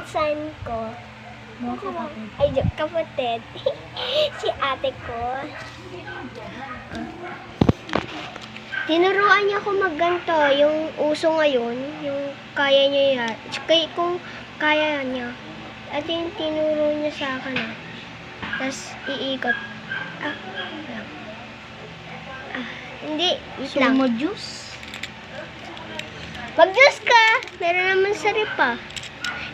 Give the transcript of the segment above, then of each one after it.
pinsan ko. Mga kapatid. Ay, kapatid. Si ate ko. Tinuruan niya ako magganto. Yung uso ngayon, yung kaya niya yan. Kung kaya niya. At yung tinuro niya sa akin. Tapos, iikot. Hindi. Wait lang. Sumo juice. Mag-juice ka! Meron naman sa ripa.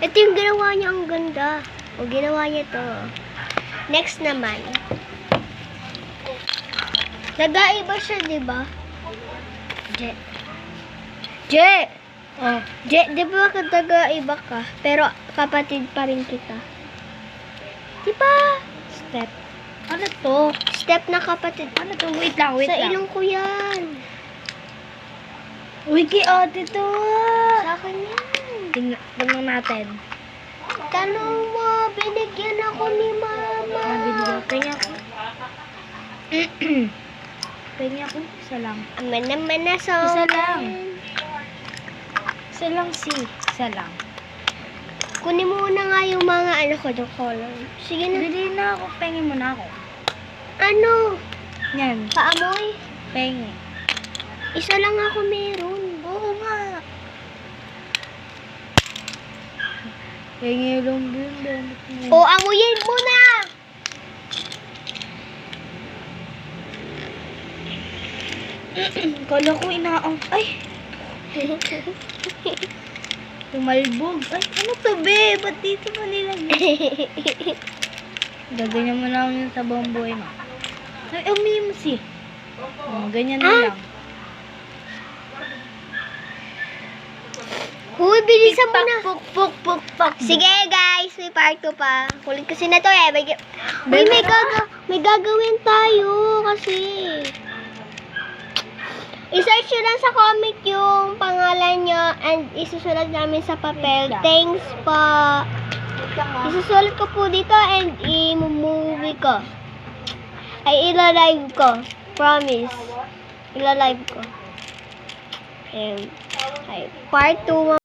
Ito yung ginawa niya, ang ganda. O, ginawa niya to. Next naman. Nag-aiba siya, di ba? Je. Je! Oh, Je, di ba nag-aiba ka? Pero kapatid pa rin kita. Di ba? Step. Ano to? Step na kapatid. Ano to? Wait lang. Sa ilong ko yan. Uy, kay ate to. Sa akin yan. Tingnan natin. Tanong mo, binigyan ako ni mama. Binigyan. Kaya ako. Kaya ako. Isa lang. Aman naman na so. Isa lang. Isa lang si. Isa lang. Kunin mo na nga yung mga ano ko, yung color. Sige na. Bili na ako. Pengin mo na ako. Ano? Yan. Paamoy? Pengi. Isa lang ako meron. Oo nga. Pengi lang din. O, amuyin mo na! Kala ko inaang. Ay! Tumalbog. Ay, ano to, be? Ba't dito pa nilagay? Gaganyan mo lang yun sa buong buhay mo. Ay, umiim si. Ganyan na lang. Huy, bilisan mo na. Puk. Sige guys, may part 2 pa. Kulit kasi na to eh. May gagawin tayo kasi. I-search nyo lang sa comic yung pangalan nyo and isusulat namin sa papel. Thanks po. Isusulat ko po dito and i-movie ko. Ay, ila-live ko. Promise. Ila-live ko. And, ay, part 2